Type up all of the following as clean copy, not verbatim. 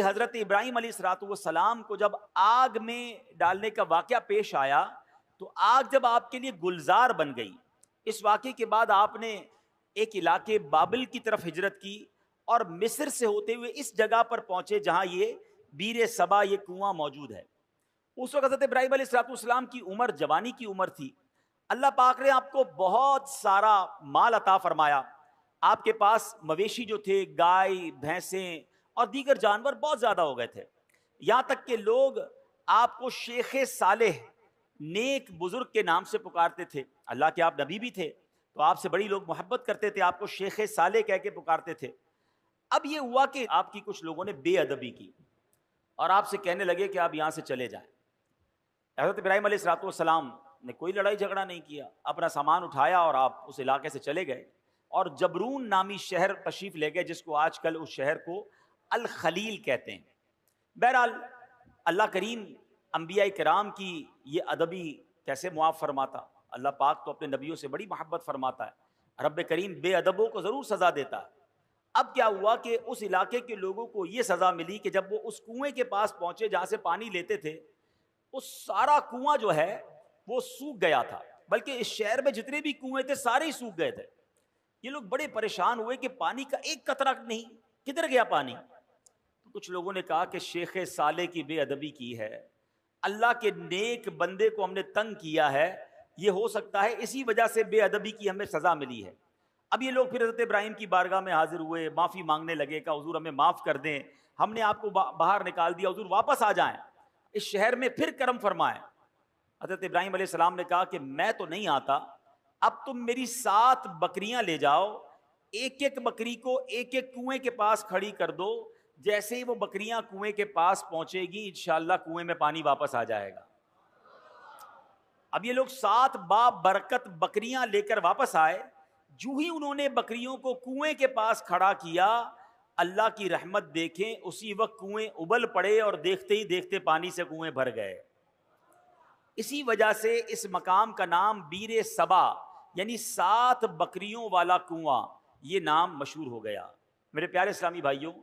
حضرت ابراہیم علیہ الصلوۃ والسلام کو جب آگ میں ڈالنے کا واقعہ پیش آیا تو آگ جب آپ کے لیے گلزار بن گئی، اس واقعے کے بعد آپ نے ایک علاقے بابل کی طرف ہجرت کی اور مصر سے ہوتے ہوئے اس جگہ پر پہنچے جہاں یہ بیر سبا، یہ کنواں موجود ہے۔ اس وقت حضرت ابراہیم علیہ الصلوۃ والسلام کی عمر جوانی کی عمر تھی۔ اللہ پاک نے آپ کو بہت سارا مال عطا فرمایا۔ آپ کے پاس مویشی جو تھے، گائے، بھینسیں اور دیگر جانور بہت زیادہ ہو گئے تھے، یہاں تک کہ لوگ آپ کو شیخ صالح، نیک بزرگ کے نام سے پکارتے تھے۔ اللہ کے آپ نبی بھی تھے تو آپ سے بڑی لوگ محبت کرتے تھے، آپ کو شیخ صالح کہہ کے پکارتے تھے۔ اب یہ ہوا کہ آپ کی کچھ لوگوں نے بے ادبی کی اور آپ سے کہنے لگے کہ آپ یہاں سے چلے جائیں۔ حضرت ابراہیم علیہ الصلوۃ والسلام نے کوئی لڑائی جھگڑا نہیں کیا، اپنا سامان اٹھایا اور آپ اس علاقے سے چلے گئے اور جبرون نامی شہر تشریف لے گئے، جس کو آج کل اس شہر کو الخلیل کہتے ہیں۔ بہرحال اللہ کریم انبیاء کرام کی یہ ادبی کیسے معاف فرماتا؟ اللہ پاک تو اپنے نبیوں سے بڑی محبت فرماتا ہے، رب کریم بے ادبوں کو ضرور سزا دیتا ہے۔ اب کیا ہوا کہ اس علاقے کے لوگوں کو یہ سزا ملی کہ جب وہ اس کنویں کے پاس پہنچے جہاں سے پانی لیتے تھے، اس سارا کنواں جو ہے وہ سوکھ گیا تھا، بلکہ اس شہر میں جتنے بھی کنویں تھے سارے ہی سوکھ گئے تھے۔ یہ لوگ بڑے پریشان ہوئے کہ پانی کا ایک قطرہ نہیں، کدھر گیا پانی؟ تو کچھ لوگوں نے کہا کہ شیخ صالح کی بے ادبی کی ہے، اللہ کے نیک بندے کو ہم نے تنگ کیا ہے، یہ ہو سکتا ہے اسی وجہ سے بے ادبی کی ہمیں سزا ملی ہے۔ اب یہ لوگ پھر حضرت ابراہیم کی بارگاہ میں حاضر ہوئے، معافی مانگنے لگے کہ حضور ہمیں معاف کر دیں، ہم نے آپ کو باہر نکال دیا، حضور واپس آ جائیں، اس شہر میں پھر کرم فرمائیں۔ حضرت ابراہیم علیہ السلام نے کہا کہ میں تو نہیں آتا، اب تم میری 7 بکریاں لے جاؤ، ایک ایک بکری کو ایک ایک کنویں کے پاس کھڑی کر دو، جیسے ہی وہ بکریاں کنویں کے پاس پہنچے گی انشاءاللہ کنویں میں پانی واپس آ جائے گا۔ اب یہ لوگ 7 برکت بکریاں لے کر واپس آئے، جو ہی انہوں نے بکریوں کو کنویں کے پاس کھڑا کیا، اللہ کی رحمت دیکھیں، اسی وقت کنویں ابل پڑے اور دیکھتے ہی دیکھتے پانی سے کنویں بھر گئے۔ اسی وجہ سے اس مقام کا نام بیر سبا یعنی 7 بکریوں والا کنواں، یہ نام مشہور ہو گیا۔ میرے پیارے اسلامی بھائیوں،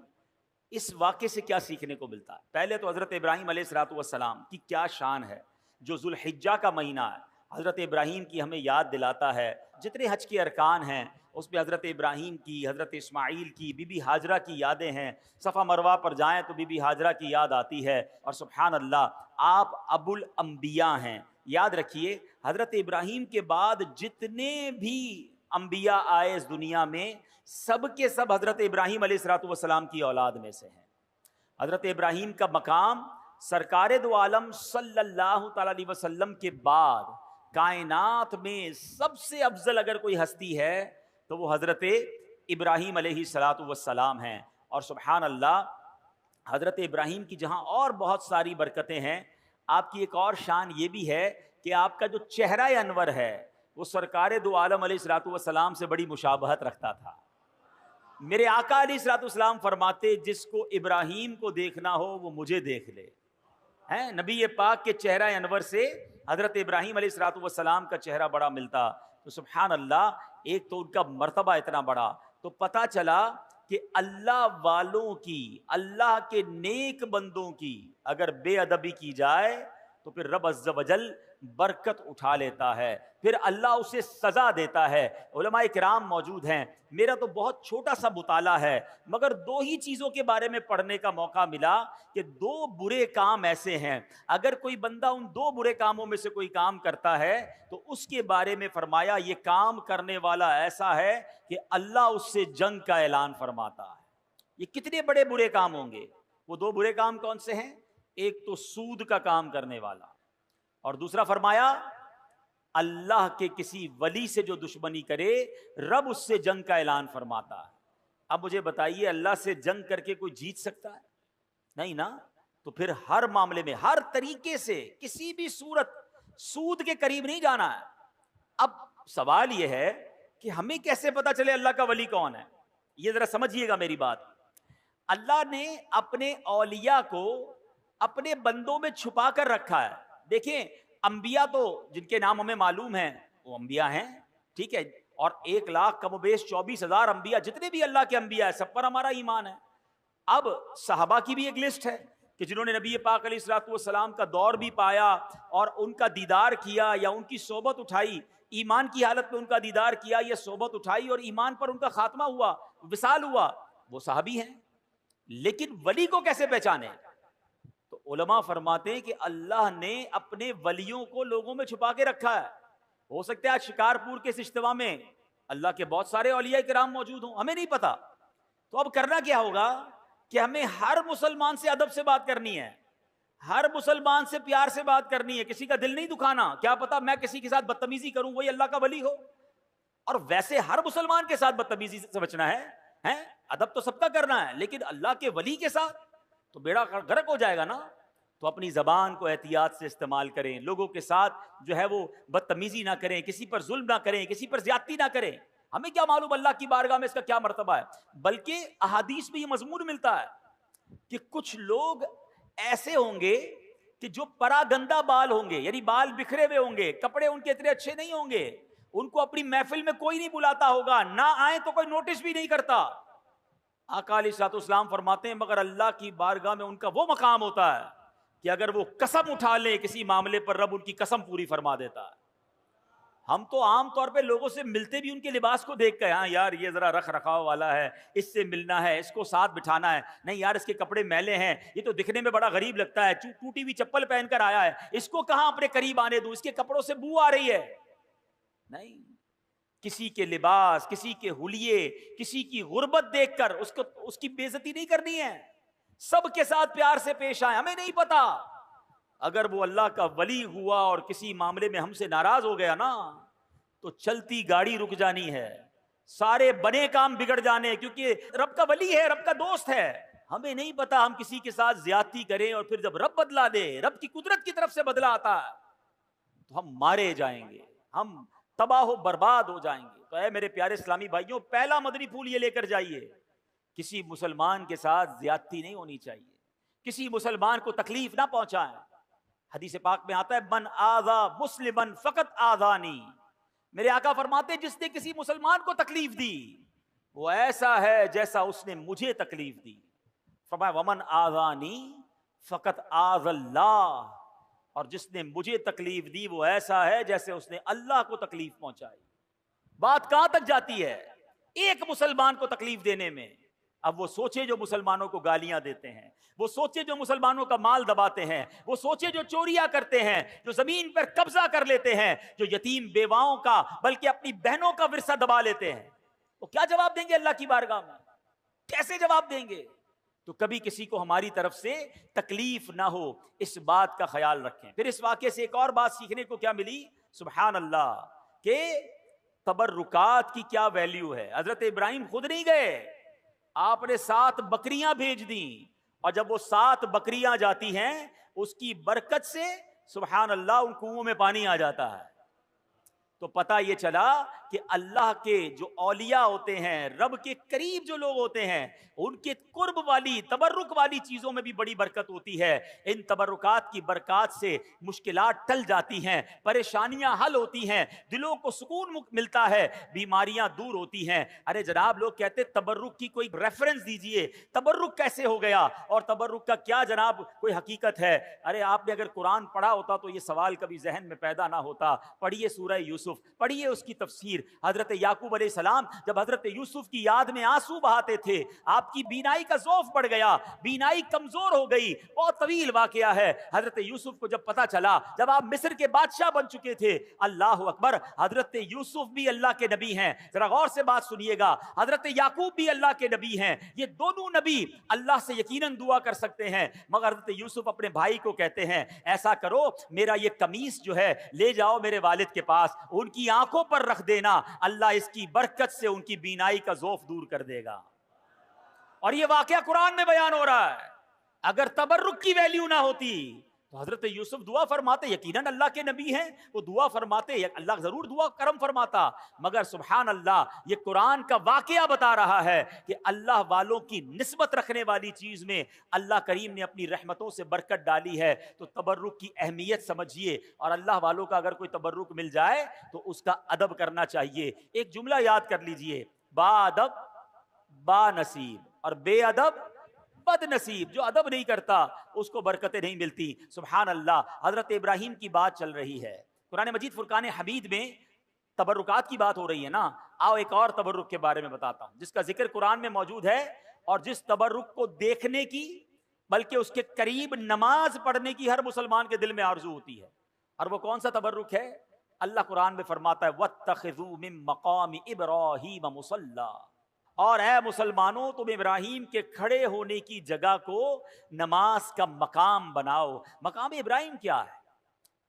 اس واقعے سے کیا سیکھنے کو ملتا ہے؟ پہلے تو حضرت ابراہیم علیہ الصلوۃ والسلام کی کیا شان ہے، جو ذوالحجہ کا مہینہ ہے حضرت ابراہیم کی ہمیں یاد دلاتا ہے۔ جتنے حج کے ارکان ہیں اس میں حضرت ابراہیم کی، حضرت اسماعیل کی، بی بی ہاجرہ کی یادیں ہیں۔ صفا مروہ پر جائیں تو بی بی ہاجرہ کی یاد آتی ہے، اور سبحان اللہ آپ ابو الانبیاء ہیں۔ یاد رکھیے حضرت ابراہیم کے بعد جتنے بھی انبیاء آئے اس دنیا میں، سب کے سب حضرت ابراہیم علیہ الصلوۃ والسلام کی اولاد میں سے ہیں۔ حضرت ابراہیم کا مقام سرکار دو عالم صلی اللہ تعالی علیہ وسلم کے بعد کائنات میں سب سے افضل اگر کوئی ہستی ہے تو وہ حضرت ابراہیم علیہ الصلوۃ والسلام ہیں۔ اور سبحان اللہ حضرت ابراہیم کی جہاں اور بہت ساری برکتیں ہیں، آپ کی ایک اور شان یہ بھی ہے کہ آپ کا جو چہرہ انور ہے وہ سرکار دو عالم علیہ الصلوۃ والسلام سے بڑی مشابہت رکھتا تھا۔ میرے آقا علیہ الصلوۃ والسلام فرماتے جس کو ابراہیم کو دیکھنا ہو وہ مجھے دیکھ لے۔ ہیں نبی پاک کے چہرہ انور سے حضرت ابراہیم علیہ الصلوۃ والسلام کا چہرہ بڑا ملتا، تو سبحان اللہ ایک تو ان کا مرتبہ اتنا بڑا، تو پتہ چلا کہ اللہ والوں کی، اللہ کے نیک بندوں کی اگر بے ادبی کی جائے تو پھر رب عز و جل برکت اٹھا لیتا ہے، پھر اللہ اسے سزا دیتا ہے۔ علماء کرام موجود ہیں، میرا تو بہت چھوٹا سا مطالعہ ہے مگر 2 ہی چیزوں کے بارے میں پڑھنے کا موقع ملا کہ 2 برے کام ایسے ہیں، اگر کوئی بندہ ان 2 برے کاموں میں سے کوئی کام کرتا ہے تو اس کے بارے میں فرمایا یہ کام کرنے والا ایسا ہے کہ اللہ اس سے جنگ کا اعلان فرماتا ہے۔ یہ کتنے بڑے برے کام ہوں گے؟ وہ 2 برے کام کون سے ہیں؟ ایک تو سود کا کام کرنے والا، اور دوسرا فرمایا اللہ کے کسی ولی سے جو دشمنی کرے رب اس سے جنگ کا اعلان فرماتا ہے۔ اب مجھے بتائیے اللہ سے جنگ کر کے کوئی جیت سکتا ہے؟ نہیں نا، تو پھر ہر معاملے میں ہر طریقے سے کسی بھی صورت سود کے قریب نہیں جانا ہے۔ اب سوال یہ ہے کہ ہمیں کیسے پتا چلے اللہ کا ولی کون ہے؟ یہ ذرا سمجھیے گا میری بات۔ اللہ نے اپنے اولیاء کو اپنے بندوں میں چھپا کر رکھا ہے۔ دیکھیں انبیاء تو جن کے نام ہمیں معلوم ہیں وہ انبیاء ہیں، ٹھیک ہے، اور 1 لاکھ کم و بیش 24,000 انبیاء جتنے بھی اللہ کے انبیاء ہیں سب پر ہمارا ایمان ہے۔ اب صحابہ کی بھی ایک لسٹ ہے کہ جنہوں نے نبی پاک علیہ الصلوۃ والسلام کا دور بھی پایا اور ان کا دیدار کیا یا ان کی صحبت اٹھائی، ایمان کی حالت میں ان کا دیدار کیا یا صحبت اٹھائی اور ایمان پر ان کا خاتمہ ہوا، وصال ہوا، وہ صحابی ہیں۔ لیکن ولی کو کیسے پہچانے؟ تو علماء فرماتے ہیں کہ اللہ نے اپنے ولیوں کو لوگوں میں چھپا کے رکھا ہے۔ ہو سکتا ہے آج شکارپور کے اس اجتماع میں اللہ کے بہت سارے اولیاء کرام موجود ہوں، ہمیں نہیں پتا۔ تو اب کرنا کیا ہوگا کہ ہمیں ہر مسلمان سے ادب سے بات کرنی ہے، ہر مسلمان سے پیار سے بات کرنی ہے، کسی کا دل نہیں دکھانا۔ کیا پتا میں کسی کے ساتھ بدتمیزی کروں وہی اللہ کا ولی ہو، اور ویسے ہر مسلمان کے ساتھ بدتمیزی سے بچنا ہے، ادب تو سب کا کرنا ہے، لیکن اللہ کے ولی کے ساتھ تو بیڑا غرق ہو جائے گا نا۔ تو اپنی زبان کو احتیاط سے استعمال کریں، لوگوں کے ساتھ جو ہے وہ بدتمیزی نہ کریں، کسی پر ظلم نہ کریں، کسی پر زیادتی نہ کریں۔ ہمیں کیا معلوم اللہ کی بارگاہ میں اس کا کیا مرتبہ ہے، بلکہ احادیث میں یہ مضمون ملتا ہے کہ کچھ لوگ ایسے ہوں گے کہ جو پراگندہ بال ہوں گے، یعنی بال بکھرے ہوئے ہوں گے، کپڑے ان کے اتنے اچھے نہیں ہوں گے، ان کو اپنی محفل میں کوئی نہیں بلاتا ہوگا، نہ آئیں تو کوئی نوٹس بھی نہیں کرتا۔ آقا علیہ الصلوۃ والسلام فرماتے ہیں مگر اللہ کی بارگاہ میں ان کا وہ مقام ہوتا ہے کہ اگر وہ قسم اٹھا لے کسی معاملے پر، رب ان کی قسم پوری فرما دیتا ہے۔ ہم تو عام طور پہ لوگوں سے ملتے بھی ان کے لباس کو دیکھ کر، ہاں یار یہ ذرا رکھ رکھاؤ والا ہے، اس سے ملنا ہے، اس کو ساتھ بٹھانا ہے، نہیں یار اس کے کپڑے میلے ہیں، یہ تو دکھنے میں بڑا غریب لگتا ہے، ٹوٹی ہوئی چپل پہن کر آیا ہے، اس کو کہاں اپنے قریب آنے دوں، اس کے کپڑوں سے بو آ رہی ہے۔ نہیں، کسی کے لباس، کسی کے حلیے، کسی کی غربت دیکھ کر اس کی بے عزتی نہیں کرنی ہے، سب کے ساتھ پیار سے پیش آئے۔ ہمیں نہیں پتا اگر وہ اللہ کا ولی ہوا اور کسی معاملے میں ہم سے ناراض ہو گیا نا تو چلتی گاڑی رک جانی ہے، سارے بنے کام بگڑ جانے، کیونکہ رب کا ولی ہے، رب کا دوست ہے۔ ہمیں نہیں پتا ہم کسی کے ساتھ زیادتی کریں اور پھر جب رب بدلا دے، رب کی قدرت کی طرف سے بدلا آتا ہے تو ہم مارے جائیں گے، ہم تباہ و برباد ہو جائیں گے۔ تو اے میرے پیارے اسلامی بھائیوں، پہلا مدنی پھول یہ لے کر جائیے، کسی مسلمان کے ساتھ زیادتی نہیں ہونی چاہیے، کسی مسلمان کو تکلیف نہ پہنچائیں۔ حدیث پاک میں آتا ہے من آذا مسلما فقط آذانی، میرے آقا فرماتے جس نے کسی مسلمان کو تکلیف دی وہ ایسا ہے جیسا اس نے مجھے تکلیف دی۔ فرمایا ومن آذانی فقط آذ اللہ، اور جس نے مجھے تکلیف دی وہ ایسا ہے جیسے اس نے اللہ کو تکلیف پہنچائی۔ بات کہاں تک جاتی ہے ایک مسلمان کو تکلیف دینے میں؟ اب وہ سوچے جو مسلمانوں کو گالیاں دیتے ہیں، وہ سوچے جو مسلمانوں کا مال دباتے ہیں، وہ سوچے جو چوریاں کرتے ہیں، جو زمین پر قبضہ کر لیتے ہیں، جو یتیم بیواؤں کا بلکہ اپنی بہنوں کا ورثہ دبا لیتے ہیں، وہ کیا جواب دیں گے اللہ کی بارگاہ میں؟ کیسے جواب دیں گے؟ تو کبھی کسی کو ہماری طرف سے تکلیف نہ ہو، اس بات کا خیال رکھیں۔ پھر اس واقعے سے ایک اور بات سیکھنے کو کیا ملی؟ سبحان اللہ، کہ تبرکات کی کیا ویلیو ہے۔ حضرت ابراہیم خود نہیں گئے، آپ نے 7 بکریاں بھیج دیں، اور جب وہ 7 بکریاں جاتی ہیں اس کی برکت سے سبحان اللہ ان کنوؤں میں پانی آ جاتا ہے۔ تو پتہ یہ چلا کہ اللہ کے جو اولیاء ہوتے ہیں، رب کے قریب جو لوگ ہوتے ہیں، ان کے قرب والی تبرک والی چیزوں میں بھی بڑی برکت ہوتی ہے۔ ان تبرکات کی برکات سے مشکلات ٹل جاتی ہیں، پریشانیاں حل ہوتی ہیں، دلوں کو سکون ملتا ہے، بیماریاں دور ہوتی ہیں۔ ارے جناب لوگ کہتے تبرک کی کوئی ریفرنس دیجئے، تبرک کیسے ہو گیا اور تبرک کا کیا جناب کوئی حقیقت ہے؟ ارے آپ نے اگر قرآن پڑھا ہوتا تو یہ سوال کبھی ذہن میں پیدا نہ ہوتا۔ پڑھیے سورہ یوسف، پڑھیے اس کی تفسیر۔ حضرت یعقوب علیہ السلام جب حضرت یوسف کی یاد میں آنسو بہاتے تھے، آپ کی بینائی کا ضعف بڑھ گیا، بینائی کمزور ہو گئی، بہت طویل واقعہ ہے۔ حضرت یوسف کو جب پتا چلا، جب آپ مصر کے بادشاہ بن چکے تھے، اللہ اکبر، حضرت یوسف بھی اللہ کے نبی ہیں، ذرا غور سے بات سنیے گا، حضرت یعقوب بھی اللہ کے نبی ہیں، یہ دونوں نبی اللہ سے یقیناً دعا کر سکتے ہیں، مگر حضرت یوسف اپنے بھائی کو کہتے ہیں ایسا کرو میرا یہ قمیص جو ہے لے جاؤ میرے والد کے پاس، ان کی آنکھوں پر رکھ دینا، اللہ اس کی برکت سے ان کی بینائی کا ضعف دور کر دے گا۔ اور یہ واقعہ قرآن میں بیان ہو رہا ہے۔ اگر تبرک کی ویلیو نہ ہوتی تو حضرت یوسف دعا فرماتے، یقیناً اللہ کے نبی ہیں، وہ دعا فرماتے، اللہ ضرور دعا کرم فرماتا، مگر سبحان اللہ یہ قرآن کا واقعہ بتا رہا ہے کہ اللہ والوں کی نسبت رکھنے والی چیز میں اللہ کریم نے اپنی رحمتوں سے برکت ڈالی ہے۔ تو تبرک کی اہمیت سمجھیے، اور اللہ والوں کا اگر کوئی تبرک مل جائے تو اس کا ادب کرنا چاہیے۔ ایک جملہ یاد کر لیجئے، با ادب با نصیب، اور بے ادب بد نصیب جو ادب نہیں کرتا اس کو برکتیں نہیں ملتی. سبحان اللہ. حضرت ابراہیم کی بات چل رہی ہے قرآن مجید فرقان حمید میں. تبرکات کی بات ہو رہی ہے نا. آؤ ایک اور تبرک کے بارے میں بتاتا ہوں جس کا ذکر قرآن میں موجود ہے اور جس تبرک کو دیکھنے کی بلکہ اس کے قریب نماز پڑھنے کی ہر مسلمان کے دل میں آرزو ہوتی ہے. اور وہ کون سا تبرک ہے؟ اللہ قرآن میں فرماتا ہے وَاتَّخِذُوا مِن مَّقَامِ إِبْرَاهِيمَ مُصَلًّى. اور اے مسلمانوں تم ابراہیم کے کھڑے ہونے کی جگہ کو نماز کا مقام بناؤ. مقام ابراہیم کیا ہے؟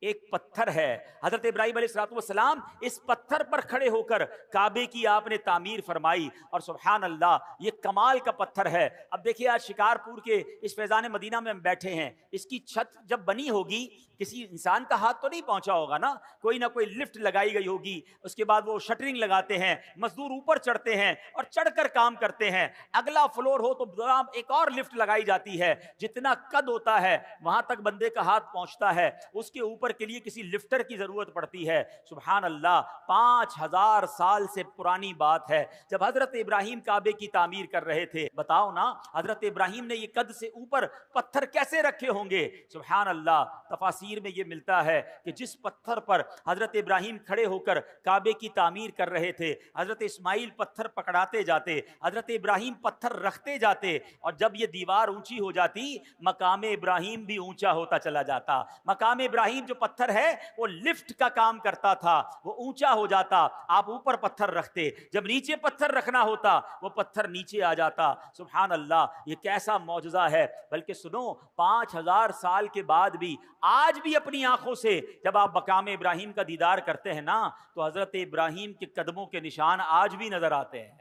ایک پتھر ہے. حضرت ابراہیم علیہ السلام اس پتھر پر کھڑے ہو کر کعبے کی آپ نے تعمیر فرمائی. اور سبحان اللہ یہ کمال کا پتھر ہے. اب دیکھیے آج شکارپور کے اس فیضان مدینہ میں ہم بیٹھے ہیں. اس کی چھت جب بنی ہوگی کسی انسان کا ہاتھ تو نہیں پہنچا ہوگا نا, کوئی نہ کوئی لفٹ لگائی گئی ہوگی. اس کے بعد وہ شٹرنگ لگاتے ہیں, مزدور اوپر چڑھتے ہیں اور چڑھ کر کام کرتے ہیں. اگلا فلور ہو تو ایک اور لفٹ لگائی جاتی ہے. جتنا قد ہوتا ہے وہاں تک بندے کا ہاتھ پہنچتا ہے. اس کے اوپر کے لیے کسی لفٹر کی ضرورت پڑتی ہے. سبحان اللہ 5000 سال سے پرانی بات ہے جب حضرت ابراہیم کعبے کی تعمیر کر رہے تھے. بتاؤ نا حضرت ابراہیم نے یہ قد سے اوپر پتھر کیسے رکھے ہوں گے؟ سبحان اللہ. تفاسیر میں یہ ملتا ہے کہ جس پتھر پر حضرت ابراہیم کھڑے ہو کر کعبے کی تعمیر کر رہے تھے حضرت اسماعیل پتھر پکڑاتے جاتے, حضرت ابراہیم پتھر رکھتے جاتے, اور جب یہ دیوار اونچی ہو جاتی مقام ابراہیم بھی اونچا ہوتا چلا جاتا. مقام ابراہیم جو پتھر ہے وہ لفٹ کا کام کرتا تھا, وہ اونچا ہو جاتا. آپ اوپر پتھر رکھتے, جب نیچے پتھر رکھنا ہوتا وہ پتھر نیچے آ جاتا. سبحان اللہ یہ کیسا معجزہ ہے. بلکہ سنو 5000 سال کے بعد بھی آج بھی اپنی آنکھوں سے جب آپ مقام ابراہیم کا دیدار کرتے ہیں نا تو حضرت ابراہیم کے قدموں کے نشان آج بھی نظر آتے ہیں.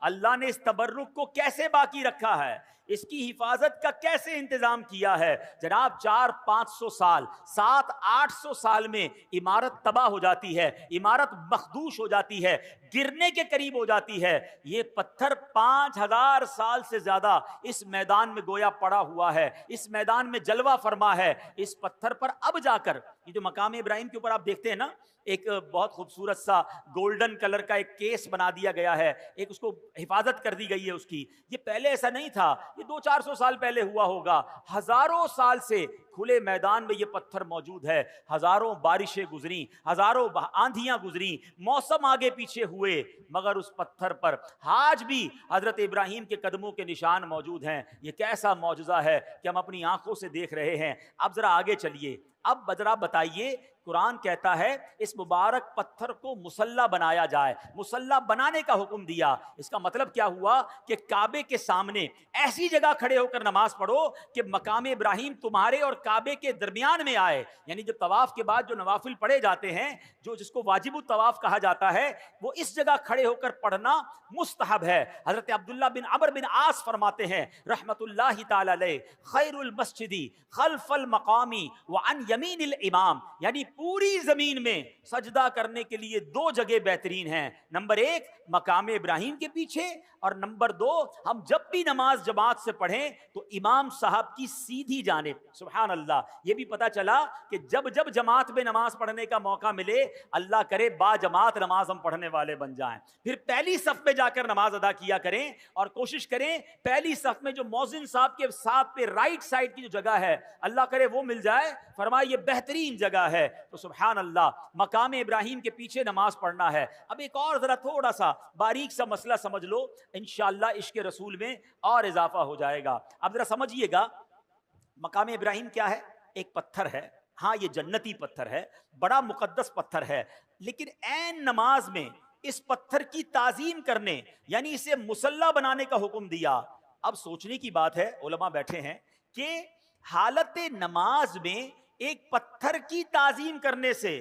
اللہ نے اس تبرک کو کیسے باقی رکھا ہے, اس کی حفاظت کا کیسے انتظام کیا ہے. جناب 400-500 سال 700-800 سال میں عمارت تباہ ہو جاتی ہے, عمارت مخدوش ہو جاتی ہے, گرنے کے قریب ہو جاتی ہے. یہ پتھر 5000 سال سے زیادہ اس میدان میں گویا پڑا ہوا ہے, اس میدان میں جلوہ فرما ہے. اس پتھر پر اب جا کر یہ جو مقام ابراہیم کے اوپر آپ دیکھتے ہیں نا ایک بہت خوبصورت سا گولڈن کلر کا ایک کیس بنا دیا گیا ہے, ایک اس کو حفاظت کر دی گئی ہے اس کی. یہ پہلے ایسا نہیں تھا, یہ 200-400 سال پہلے ہوا ہوگا. ہزاروں سال سے کھلے میدان میں یہ پتھر موجود ہے. ہزاروں بارشیں گزری, ہزاروں آندھیاں گزری, موسم آگے پیچھے ہوئے, مگر اس پتھر پر آج بھی حضرت ابراہیم کے قدموں کے نشان موجود ہیں. یہ کیسا معجزہ ہے کہ ہم اپنی آنکھوں سے دیکھ رہے ہیں. اب ذرا آگے چلیے, اب ذرا بتائیے قرآن کہتا ہے اس مبارک پتھر کو مصلی بنایا جائے, مصلی بنانے کا حکم دیا. اس کا مطلب کیا ہوا کہ کعبے کے سامنے ایسی جگہ کھڑے ہو کر نماز پڑھو کہ مقام ابراہیم تمہارے اور کعبے کے درمیان میں آئے. یعنی جب طواف کے بعد جو نوافل پڑھے جاتے ہیں جو جس کو واجب الطواف کہا جاتا ہے وہ اس جگہ کھڑے ہو کر پڑھنا مستحب ہے. حضرت عبداللہ بن عمرو بن عاص فرماتے ہیں رحمت اللہ تعالی علیہ خیر المسجد خلف المقام وعن یمین الامام, یعنی پوری زمین میں سجدہ کرنے کے لیے 2 جگہ بہترین ہیں. نمبر 1 مقام ابراہیم کے پیچھے, اور نمبر 2 ہم جب بھی نماز جماعت سے پڑھیں تو امام صاحب کی سیدھی جانب. سبحان اللہ. یہ بھی پتا چلا کہ جب جب جماعت میں نماز پڑھنے کا موقع ملے اللہ کرے با جماعت نماز ہم پڑھنے والے بن جائیں. پھر پہلی صف میں جا کر نماز ادا کیا کریں اور کوشش کریں پہلی صف میں جو مؤذن صاحب کے ساتھ پہ رائٹ سائڈ کی جو جگہ ہے اللہ کرے وہ مل جائے. فرمایا یہ بہترین جگہ ہے. تو سبحان اللہ مقام ابراہیم کے پیچھے نماز پڑھنا ہے. اب ایک اور ذرا تھوڑا سا باریک سا مسئلہ سمجھ لو, انشاءاللہ عشق رسول میں اور اضافہ ہو جائے گا. اب ذرا سمجھیے گا مقام ابراہیم کیا ہے؟ ایک پتھر ہے, ہاں یہ جنتی پتھر ہے, بڑا مقدس پتھر ہے, لیکن عین نماز میں اس پتھر کی تعظیم کرنے یعنی اسے مصلی بنانے کا حکم دیا. اب سوچنے کی بات ہے, علماء بیٹھے ہیں کہ حالت نماز میں ایک پتھر کی تعظیم کرنے سے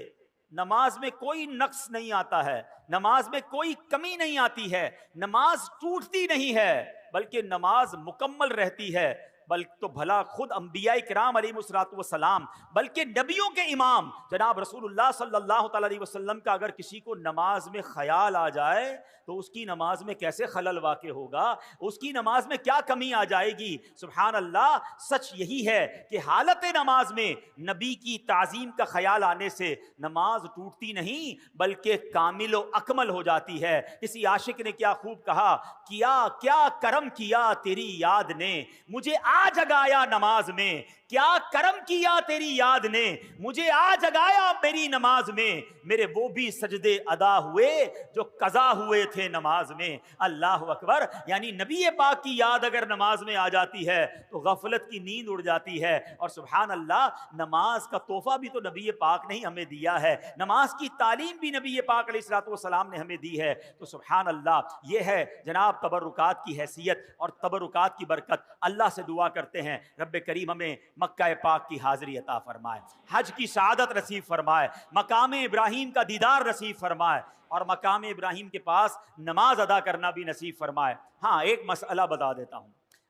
نماز میں کوئی نقص نہیں آتا ہے, نماز میں کوئی کمی نہیں آتی ہے, نماز ٹوٹتی نہیں ہے بلکہ نماز مکمل رہتی ہے. بلکہ تو بھلا خود انبیاء کرام علیہم السلام بلکہ نبیوں کے امام جناب رسول اللہ صلی اللہ تعالی علیہ وسلم کا اگر کسی کو نماز میں خیال آ جائے تو اس کی نماز میں کیسے خلل واقع ہوگا، اس کی نماز میں کیا کمی آ جائے گی۔ سبحان اللہ، سچ یہی ہے کہ حالت نماز میں نبی کی تعظیم کا خیال آنے سے نماز ٹوٹتی نہیں بلکہ کامل و اکمل ہو جاتی ہے۔ کسی عاشق نے کیا خوب کہا، کیا کرم کیا تیری یاد نے مجھے آ جگایا نماز میں، کیا کرم کیا تیری یاد نے مجھے آ جگایا میری نماز میں، میرے وہ بھی سجدے ادا ہوئے جو قضا ہوئے تھے نماز میں۔ اللہ اکبر، یعنی نبی پاک کی یاد اگر نماز میں آ جاتی ہے تو غفلت کی نیند اڑ جاتی ہے۔ اور سبحان اللہ، نماز کا تحفہ بھی تو نبی پاک نے ہی ہمیں دیا ہے، نماز کی تعلیم بھی نبی پاک علیہ الصلوۃ والسلام نے ہمیں دی ہے۔ تو سبحان اللہ، یہ ہے جناب تبرکات کی حیثیت اور تبرکات کی برکت۔ اللہ سے دعا کرتے ہیں رب کریم ہمیں مکہ پاک کی حاضری عطا فرمائے، حج کی سعادت نصیب فرمائے، مقام ابراہیم کا دیدار نصیب فرمائے اور مقام ابراہیم کے پاس نماز ادا کرنا بھی نصیب فرمائے۔ ہاں، ایک مسئلہ بتا دیتا ہوں،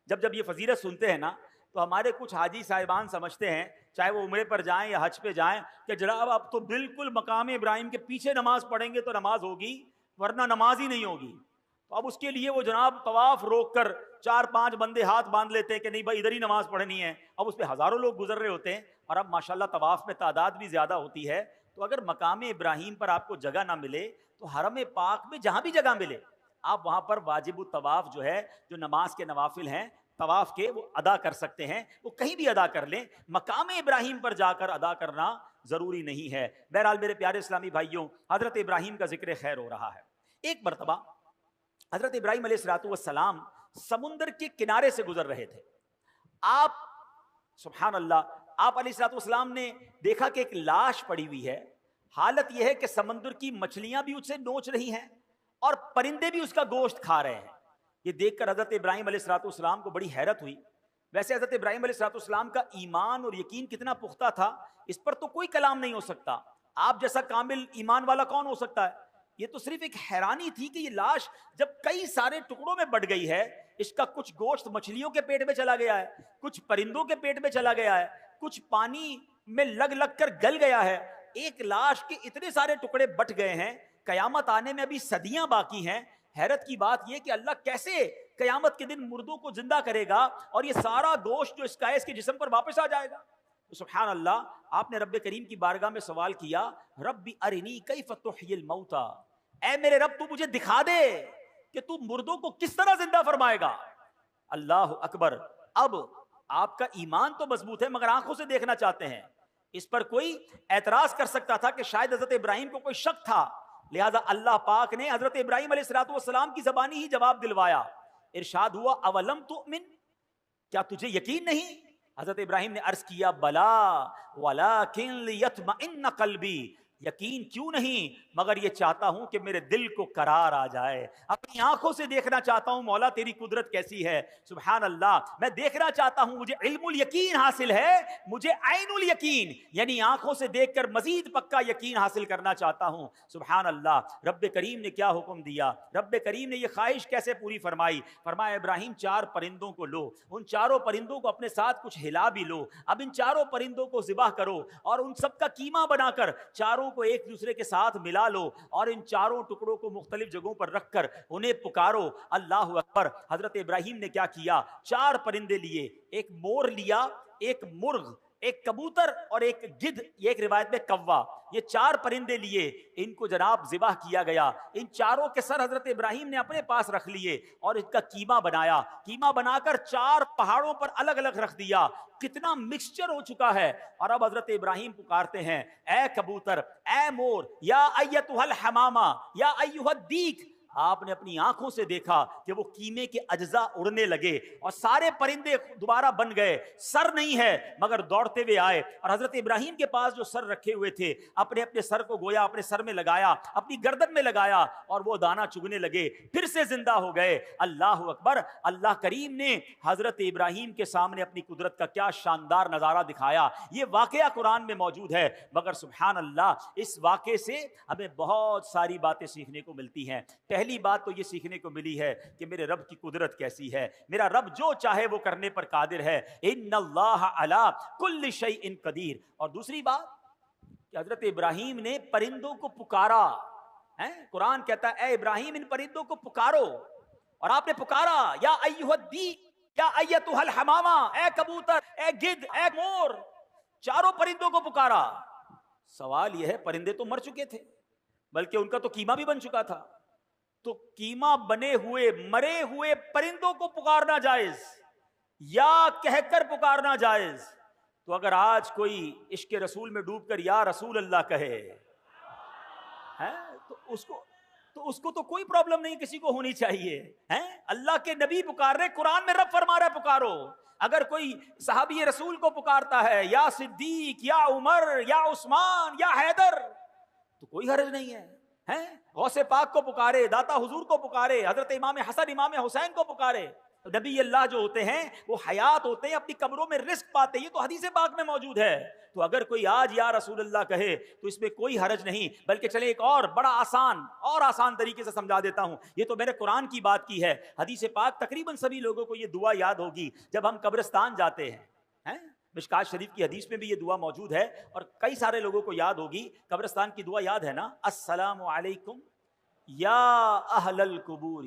جب یہ فضیلت سنتے ہیں نا تو ہمارے کچھ حاجی صاحبان سمجھتے ہیں، چاہے وہ عمرے پر جائیں یا حج پہ جائیں، کہ جناب اب تو بالکل مقام ابراہیم کے پیچھے نماز پڑھیں گے تو نماز ہوگی ورنہ نماز ہی نہیں ہوگی۔ تو اب اس کے لیے وہ جناب طواف روک کر 4-5 بندے ہاتھ باندھ لیتے ہیں کہ نہیں بھائی ادھر ہی نماز پڑھنی ہے۔ اب اس پہ ہزاروں لوگ گزر رہے ہوتے ہیں اور اب ماشاءاللہ طواف میں تعداد بھی زیادہ ہوتی ہے، تو اگر مقام ابراہیم پر آپ کو جگہ نہ ملے تو حرم پاک میں جہاں بھی جگہ ملے آپ وہاں پر واجب الطواف جو ہے، جو نماز کے نوافل ہیں طواف کے، وہ ادا کر سکتے ہیں، وہ کہیں بھی ادا کر لیں، مقام ابراہیم پر جا کر ادا کرنا ضروری نہیں ہے۔ بہرحال میرے پیارے اسلامی بھائیوں، حضرت ابراہیم کا ذکر خیر ہو رہا ہے۔ ایک مرتبہ حضرت ابراہیم علیہ الصلوۃ والسلام سمندر کے کنارے سے گزر رہے تھے۔ آپ سبحان اللہ، آپ علیہ الصلوۃ والسلام نے دیکھا کہ ایک لاش پڑی ہوئی ہے۔ حالت یہ ہے کہ سمندر کی مچھلیاں بھی اسے نوچ رہی ہیں اور پرندے بھی اس کا گوشت کھا رہے ہیں۔ یہ دیکھ کر حضرت ابراہیم علیہ الصلوۃ والسلام کو بڑی حیرت ہوئی۔ ویسے حضرت ابراہیم علیہ الصلوۃ والسلام کا ایمان اور یقین کتنا پختہ تھا، اس پر تو کوئی کلام نہیں ہو سکتا۔ آپ جیسا کامل ایمان والا کون ہو سکتا ہے؟ یہ تو صرف ایک حیرانی تھی کہ یہ لاش جب کئی سارے ٹکڑوں میں بٹ گئی ہے، اس کا کچھ گوشت مچھلیوں کے پیٹ میں چلا گیا ہے، کچھ پرندوں کے پیٹ میں چلا گیا ہے، کچھ پانی میں لگ کر گل گیا ہے، ایک لاش کے اتنے سارے ٹکڑے بٹ گئے ہیں، قیامت آنے میں ابھی صدیاں باقی ہیں۔ حیرت کی بات یہ کہ اللہ کیسے قیامت کے دن مردوں کو زندہ کرے گا اور یہ سارا گوشت جو اس کا ہے اس کے جسم پر واپس آ جائے گا۔ تو سبحان اللہ، آپ نے رب کریم کی بارگاہ میں سوال کیا، رب ارنی کیف تحیی الموتى، اے میرے رب تو مجھے دکھا دے کہ تو مردوں کو کس طرح زندہ فرمائے گا۔ اللہ اکبر، اب آپ کا ایمان تو مضبوط ہے مگر آنکھوں سے دیکھنا چاہتے ہیں۔ اس پر کوئی اعتراض کر سکتا تھا کہ شاید حضرت ابراہیم کو کوئی شک تھا، لہذا اللہ پاک نے حضرت ابراہیم علیہ الصلوۃ والسلام کی زبانی ہی جواب دلوایا۔ ارشاد ہوا اولم تؤمن، کیا تجھے یقین نہیں؟ حضرت ابراہیم نے عرض کیا بلا ولکن لیطمئن قلبی، یقین کیوں نہیں مگر یہ چاہتا ہوں کہ میرے دل کو قرار آ جائے، اپنی آنکھوں سے دیکھنا چاہتا ہوں مولا تیری قدرت کیسی ہے۔ سبحان اللہ، میں دیکھنا چاہتا ہوں، مجھے علم الیقین حاصل ہے، مجھے عین الیقین یعنی آنکھوں سے دیکھ کر مزید پکا یقین حاصل کرنا چاہتا ہوں۔ سبحان اللہ، رب کریم نے کیا حکم دیا، رب کریم نے یہ خواہش کیسے پوری فرمائی؟ فرمایا ابراہیم 4 پرندوں کو لو، ان 4 پرندوں کو اپنے ساتھ کچھ ہلا بھی لو، اب ان 4 پرندوں کو ذبح کرو اور ان سب کا قیمہ بنا کر 4 کو ایک دوسرے کے ساتھ ملا لو اور ان 4 ٹکڑوں کو مختلف جگہوں پر رکھ کر انہیں پکارو۔ اللہ اکبر، حضرت ابراہیم نے کیا کیا، 4 پرندے لیے، ایک مور لیا، ایک مرغ، ایک کبوتر اور ایک گدھ، یہ ایک روایت میں کوا، یہ 4 پرندے لیے، ان کو جناب ذبح کیا گیا۔ ان 4 کے سر حضرت ابراہیم نے اپنے پاس رکھ لیے اور ان کا قیمہ بنایا، قیمہ بنا کر 4 پہاڑوں پر الگ الگ رکھ دیا۔ کتنا مکسچر ہو چکا ہے، اور اب حضرت ابراہیم پکارتے ہیں اے کبوتر، اے مور، یا ایتھا الحمامہ، یا ایھا الدیک۔ آپ نے اپنی آنکھوں سے دیکھا کہ وہ قیمے کے اجزاء اڑنے لگے اور سارے پرندے دوبارہ بن گئے، سر نہیں ہے مگر دوڑتے ہوئے آئے، اور حضرت ابراہیم کے پاس جو سر رکھے ہوئے تھے اپنے اپنے سر کو گویا اپنے سر میں لگایا، اپنی گردن میں لگایا اور وہ دانہ چگنے لگے، پھر سے زندہ ہو گئے۔ اللہ اکبر، اللہ کریم نے حضرت ابراہیم کے سامنے اپنی قدرت کا کیا شاندار نظارہ دکھایا۔ یہ واقعہ قرآن میں موجود ہے، مگر سبحان اللہ اس واقعے سے ہمیں بہت ساری باتیں سیکھنے کو ملتی ہیں۔ پہلی پہلی بات تو یہ سیکھنے کو ملی ہے کہ میرے رب کی قدرت کیسی ہے. میرا رب جو چاہے وہ کرنے پر قادر ہے. ان اللہ علی کل شیء قدیر. اور دوسری بات کہ حضرت ابراہیم نے پرندوں کو پکارا. قرآن کہتا ہے اے ابراہیم ان پرندوں کو پکارو, اور آپ نے پکارا یا ایھا الدیک یا ایتھا الحمامہ, اے کبوتر, اے گدھ, اے مور, چاروں پرندوں کو پکارا. سوال یہ ہے پرندے تو مر چکے تھے, بلکہ ان کا تو کیما بھی بن چکا تھا, تو کیما بنے ہوئے مرے ہوئے پرندوں کو پکارنا جائز یا کہہ کر پکارنا جائز؟ تو اگر آج کوئی عشق رسول میں ڈوب کر یا رسول اللہ کہے تو اس کو تو کوئی پرابلم نہیں کسی کو ہونی چاہیے. اللہ کے نبی پکار رہے, قرآن میں رب فرما رہا ہے پکارو. اگر کوئی صحابی رسول کو پکارتا ہے یا صدیق یا عمر یا عثمان یا حیدر تو کوئی حرج نہیں ہے. غوث پاک کو پکارے, داتا حضور کو پکارے, حضرت امام حسن امام حسین کو پکارے. نبی اللہ جو ہوتے ہیں وہ حیات ہوتے ہیں, اپنی قبروں میں رزق پاتے, یہ تو حدیث پاک میں موجود ہے. تو اگر کوئی آج یا رسول اللہ کہے تو اس میں کوئی حرج نہیں, بلکہ چلے ایک اور بڑا آسان طریقے سے سمجھا دیتا ہوں. یہ تو میں نے قرآن کی بات کی ہے, حدیث پاک تقریباً سبھی لوگوں کو یہ دعا یاد ہوگی جب ہم قبرستان جاتے ہیں. مشکات شریف کی حدیث میں بھی یہ دعا موجود ہے اور کئی سارے لوگوں کو یاد ہوگی. قبرستان کی دعا یاد ہے نا, السلام علیکم یا اہل القبور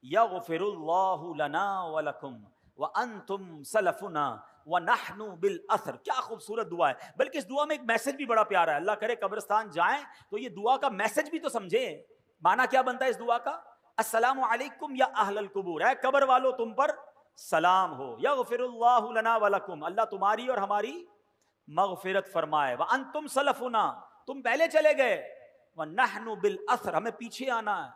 یغفر اللہ لنا ولکم وانتم سلفنا ونحن بالاثر. کیا خوبصورت دعا ہے, بلکہ اس دعا میں ایک میسج بھی بڑا پیارا ہے. اللہ کرے قبرستان جائیں تو یہ دعا کا میسج بھی تو سمجھیں. معنی کیا بنتا ہے اس دعا کا؟ السلام علیکم یا اہل القبور, اے قبر والو تم پر سلام ہو. یغفر اللہ لنا ولکم, اللہ تمہاری اور ہماری مغفرت فرمائے. وانتم سلفنا, تم پہلے چلے گئے. ونحن بالاثر, ہمیں پیچھے آنا ہے.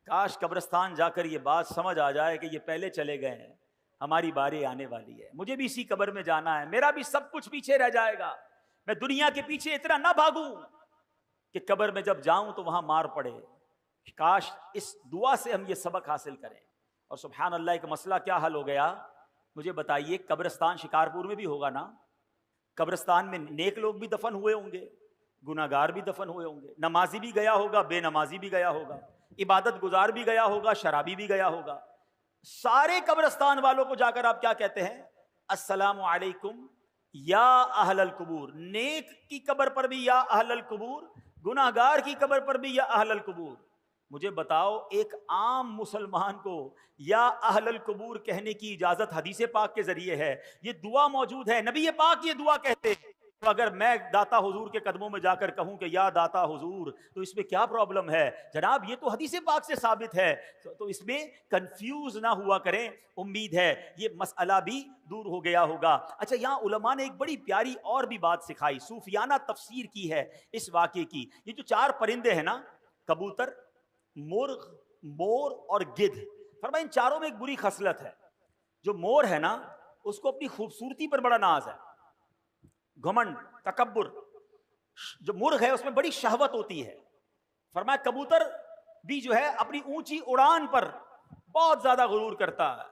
کاش قبرستان جا کر یہ بات سمجھ آ جائے کہ یہ پہلے چلے گئے ہیں, ہماری باری آنے والی ہے, مجھے بھی اسی قبر میں جانا ہے, میرا بھی سب کچھ پیچھے رہ جائے گا. میں دنیا کے پیچھے اتنا نہ بھاگوں کہ قبر میں جب جاؤں تو وہاں مار پڑے. کاش اس دعا سے ہم یہ سبق حاصل کریں. اور سبحان اللہ, ایک مسئلہ کیا حل ہو گیا مجھے بتائیے. قبرستان شکارپور میں بھی ہوگا نا, قبرستان میں نیک لوگ بھی دفن ہوئے ہوں گے, گناہ گار بھی دفن ہوئے ہوں گے, نمازی بھی گیا ہوگا, بے نمازی بھی گیا ہوگا, عبادت گزار بھی گیا ہوگا, شرابی بھی گیا ہوگا. سارے قبرستان والوں کو جا کر آپ کیا کہتے ہیں؟ السلام علیکم یا اہل القبور. نیک کی قبر پر بھی یا اہل القبور, گناہ گار کی قبر پر بھی یا اہل القبور. مجھے بتاؤ ایک عام مسلمان کو یا اہل القبور کہنے کی اجازت حدیث پاک کے ذریعے ہے, یہ دعا موجود ہے, نبی پاک یہ دعا کہتے ہیں. تو اگر میں داتا حضور کے قدموں میں جا کر کہوں کہ یا داتا حضور, تو اس میں کیا پرابلم ہے جناب؟ یہ تو حدیث پاک سے ثابت ہے. تو اس میں کنفیوز نہ ہوا کریں. امید ہے یہ مسئلہ بھی دور ہو گیا ہوگا. اچھا, یہاں علماء نے ایک بڑی پیاری اور بھی بات سکھائی, صوفیانہ تفسیر کی ہے اس واقعے کی. یہ جو چار پرندے ہیں نا, کبوتر, مرغ, مور اور گدھ, فرمایا ان چاروں میں ایک بری خصلت ہے. جو مور ہے نا اس کو اپنی خوبصورتی پر بڑا ناز ہے, گھمنڈ, تکبر. جو مرغ ہے اس میں بڑی شہوت ہوتی ہے. فرمایا کبوتر بھی جو ہے اپنی اونچی اڑان پر بہت زیادہ غرور کرتا ہے,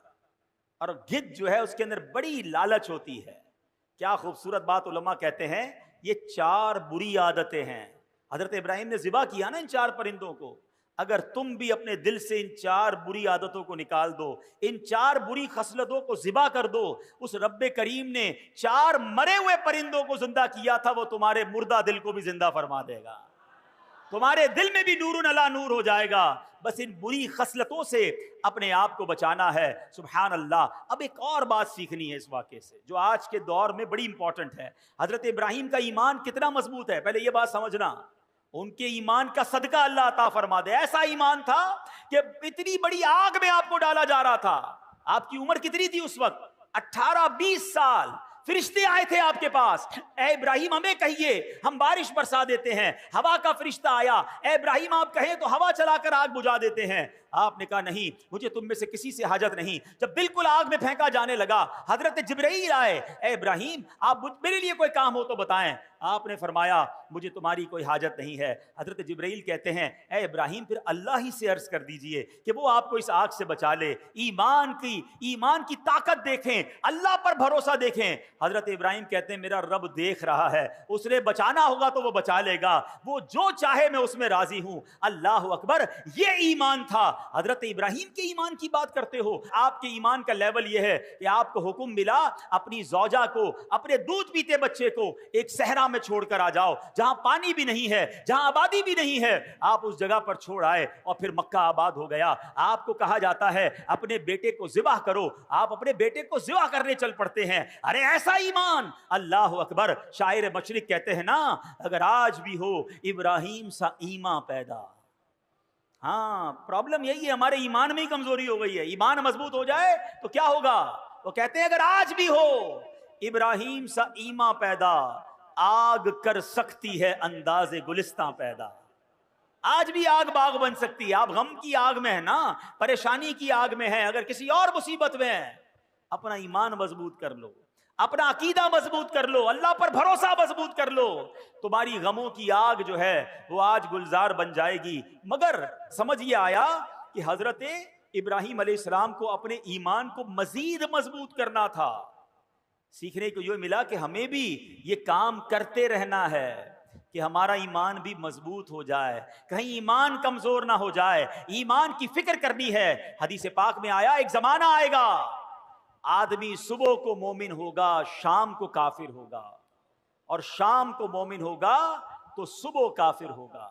اور گدھ جو ہے اس کے اندر بڑی لالچ ہوتی ہے. کیا خوبصورت بات علماء کہتے ہیں, یہ چار بری عادتیں ہیں. حضرت ابراہیم نے ذبح کیا نا ان چار پرندوں کو. اگر تم بھی اپنے دل سے ان چار بری عادتوں کو نکال دو, ان چار بری خصلتوں کو ذبح کر دو, اس رب کریم نے چار مرے ہوئے پرندوں کو زندہ کیا تھا, وہ تمہارے مردہ دل کو بھی زندہ فرما دے گا. تمہارے دل میں بھی نور علی نور ہو جائے گا. بس ان بری خصلتوں سے اپنے آپ کو بچانا ہے. سبحان اللہ. اب ایک اور بات سیکھنی ہے اس واقعے سے جو آج کے دور میں بڑی امپورٹنٹ ہے. حضرت ابراہیم کا ایمان کتنا مضبوط ہے, پہلے یہ بات سمجھنا. ان کے ایمان کا صدقہ اللہ عطا فرما دے. ایسا ایمان تھا کہ اتنی بڑی آگ میں آپ کو ڈالا جا رہا تھا. آپ کی عمر کتنی تھی اس وقت؟ 18-20 سال. فرشتے آئے تھے آپ کے پاس, اے ابراہیم ہمیں کہیے ہم بارش برسا دیتے ہیں. ہوا کا فرشتہ آیا, اے ابراہیم آپ کہیں تو ہوا چلا کر آگ بجھا دیتے ہیں. آپ نے کہا نہیں, مجھے تم میں سے کسی سے حاجت نہیں. جب بالکل آگ میں پھینکا جانے لگا, حضرت جبرائیل آئے, اے ابراہیم آپ میرے لیے کوئی کام ہو تو بتائیں. آپ نے فرمایا مجھے تمہاری کوئی حاجت نہیں ہے. حضرت جبرائیل کہتے ہیں اے ابراہیم پھر اللہ ہی سے عرض کر دیجئے کہ وہ آپ کو اس آگ سے بچا لے. ایمان کی طاقت دیکھیں, اللہ پر بھروسہ دیکھیں. حضرت ابراہیم کہتے ہیں میرا رب دیکھ رہا ہے, اس نے بچانا ہوگا تو وہ بچا لے گا, وہ جو چاہے میں اس میں راضی ہوں. اللہ اکبر, یہ ایمان تھا. حضرت ابراہیم کے ایمان کی بات کرتے ہو, آپ کے ایمان کا لیول یہ ہے کہ آپ کو حکم ملا اپنی زوجہ کو, اپنے دودھ پیتے بچے کو ایک صحرا میں چھوڑ کر آ جاؤ, جہاں پانی بھی نہیں ہے, جہاں آبادی بھی نہیں ہے. آپ اس جگہ پر چھوڑ آئے اور پھر مکہ آباد ہو گیا. آپ کو کہا جاتا ہے اپنے بیٹے کو ذبح کرو, آپ اپنے بیٹے کو ذبح کرنے چل پڑتے ہیں. ارے ایسا ایمان, اللہ اکبر. شاعر مشرق کہتے ہیں نا, اگر آج بھی ہو ابراہیم سا ایمان پیدا. ہاں, پرابلم یہی ہے, ہمارے ایمان میں ہی کمزوری ہو گئی ہے. ایمان مضبوط ہو جائے تو کیا ہوگا؟ وہ کہتے ہیں اگر آج بھی ہو ابراہیم سا ایمان پیدا, آگ کر سکتی ہے انداز گلستان پیدا. آج بھی آگ باغ بن سکتی ہے. آپ غم کی آگ میں ہے نا, پریشانی کی آگ میں ہے, اگر کسی اور مصیبت میں ہے, اپنا ایمان مضبوط کر لو, اپنا عقیدہ مضبوط کر لو, اللہ پر بھروسہ مضبوط کر لو, تمہاری غموں کی آگ جو ہے وہ آج گلزار بن جائے گی. مگر سمجھ یہ آیا کہ حضرت ابراہیم علیہ السلام کو اپنے ایمان کو مزید مضبوط کرنا تھا. سیکھنے کو یہ ملا کہ ہمیں بھی یہ کام کرتے رہنا ہے کہ ہمارا ایمان بھی مضبوط ہو جائے, کہیں ایمان کمزور نہ ہو جائے. ایمان کی فکر کرنی ہے. حدیث پاک میں آیا ایک زمانہ آئے گا, آدمی صبح کو مومن ہوگا, شام کو کافر ہوگا, اور شام کو مومن ہوگا تو صبح کافر ہوگا.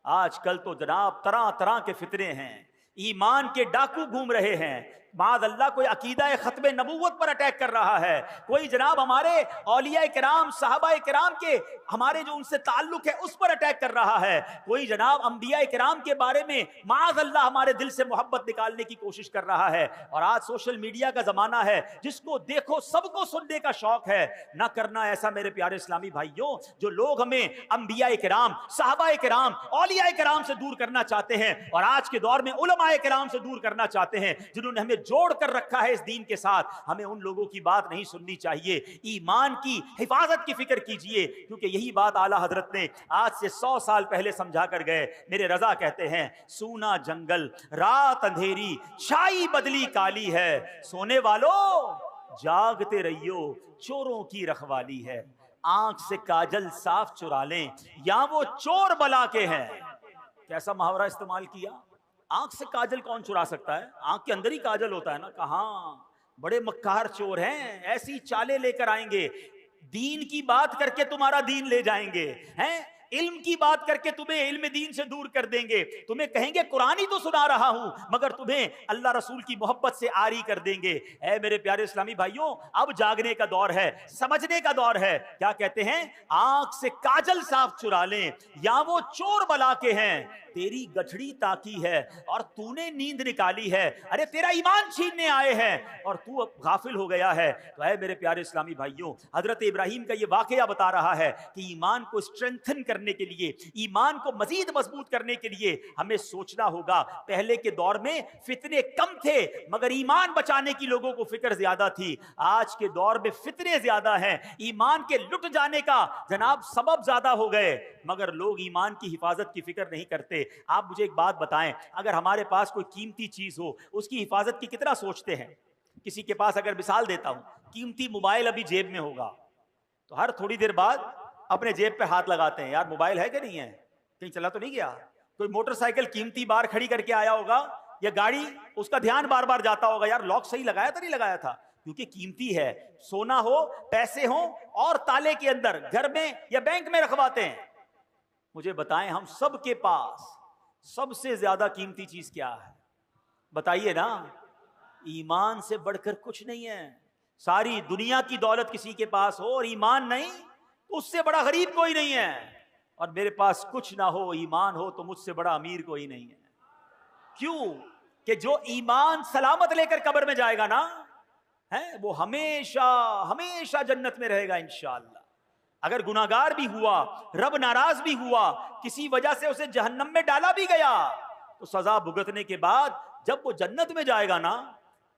آج کل تو جناب طرح طرح کے فتنے ہیں, ایمان کے ڈاکو گھوم رہے ہیں. معاذ اللہ کوئی عقیدہ ختم نبوت پر اٹیک کر رہا ہے, کوئی جناب ہمارے اولیاء کرام صحابہ کرام کے ہمارے جو ان سے تعلق ہے اس پر اٹیک کر رہا ہے, کوئی جناب انبیاء کرام کے بارے میں معاذ اللہ ہمارے دل سے محبت نکالنے کی کوشش کر رہا ہے. اور آج سوشل میڈیا کا زمانہ ہے, جس کو دیکھو سب کو سننے کا شوق ہے. نہ کرنا ایسا میرے پیارے اسلامی بھائیوں. جو لوگ ہمیں انبیاء کرام صحابہ کرام اولیاء کرام سے دور کرنا چاہتے ہیں, اور آج کے دور میں علماء کرام سے دور کرنا چاہتے ہیں, جنہوں نے ہمیں جوڑ کر رکھا ہے اس دین کے ساتھ, ہمیں ان لوگوں کی بات نہیں سننی چاہیے. ایمان کی حفاظت کی فکر کیجئے, کیونکہ یہی بات اعلیٰ حضرت نے آج سے 100 سال پہلے سمجھا کر گئے. میرے رضا کہتے ہیں سونا جنگل رات اندھیری چھائی بدلی کالی ہے, سونے والوں جاگتے رہیو چوروں کی رکھوالی ہے. آنکھ سے کاجل صاف چرا لیں یا وہ چور بلا کے ہیں. کیسا محاورہ استعمال کیا, آنکھ سے کاجل کون چرا سکتا ہے؟ آنکھ کے اندر ہی کاجل ہوتا ہے نا. کہاں بڑے مکار چور ہیں, ایسی چالیں لے کر آئیں گے, دین کی بات کر کے تمہارا دین لے جائیں گے, ہیں علم کی بات کر کے تمہیں علم دین سے دور کر دیں گے. تمہیں کہیں گے قرآن ہی تو سنا رہا ہوں, مگر تمہیں اللہ رسول کی محبت سے آری کر دیں گے. اے میرے پیارے اسلامی بھائیوں, اب جاگنے کا دور ہے, سمجھنے کا دور ہے. کیا کہتے ہیں؟ آنکھ سے کاجل صاف چرا لیں یا وہ چور بلا کے ہیں, تیری گٹھڑی تاکی ہے اور تو نے نیند نکالی ہے. ارے تیرا ایمان چھیننے آئے ہیں اور تو اب غافل ہو گیا ہے. تو اے میرے پیارے اسلامی بھائیوں, حضرت ابراہیم کا یہ واقعہ بتا رہا ہے کہ ایمان کو اسٹرینتھن کرنے کے لیے, ایمان کو مزید مضبوط کرنے کے لیے ہمیں سوچنا ہوگا. پہلے کے دور میں فتنے کم تھے مگر ایمان بچانے کی لوگوں کو فکر زیادہ تھی. آج کے دور میں فتنے زیادہ ہیں, ایمان کے لٹ جانے کا جناب سبب زیادہ ہو گئے, مگر لوگ ایمان کی حفاظت کی فکر نہیں کرتے. آپ مجھے ایک بات بتائیں, اگر ہمارے پاس کوئی قیمتی چیز ہو اس کی حفاظت کی کتنا سوچتے ہیں؟ کسی کے پاس اگر مثال دیتا ہوں, قیمتی موبائل ابھی جیب میں ہوگا تو ہر تھوڑی دیر بعد اپنے جیب پہ ہاتھ لگاتے ہیں, یار موبائل ہے کہ نہیں ہے, کہیں چلا تو نہیں گیا. کوئی موٹر سائیکل قیمتی بار کھڑی کر کے آیا ہوگا یا گاڑی, اس کا دھیان بار بار جاتا ہوگا, یار لاک صحیح لگایا تھا نہیں لگایا تھا, کیونکہ قیمتی ہے. سونا ہو, پیسے ہوں اور تالے کے اندر گھر میں یا بینک میں رکھواتے ہیں. مجھے بتائیں ہم سب کے پاس سب سے زیادہ قیمتی چیز کیا ہے؟ بتائیے نا. ایمان سے بڑھ کر کچھ نہیں ہے. ساری دنیا کی دولت کسی کے پاس ہو اور ایمان نہیں, تو اس سے بڑا غریب کوئی نہیں ہے. اور میرے پاس کچھ نہ ہو, ایمان ہو, تو مجھ سے بڑا امیر کوئی نہیں ہے. کیوں؟ کہ جو ایمان سلامت لے کر قبر میں جائے گا نا, وہ ہمیشہ ہمیشہ جنت میں رہے گا انشاءاللہ. اگر گناہگار بھی ہوا, رب ناراض بھی ہوا, کسی وجہ سے اسے جہنم میں ڈالا بھی گیا, تو سزا بھگتنے کے بعد جب وہ جنت میں جائے گا نا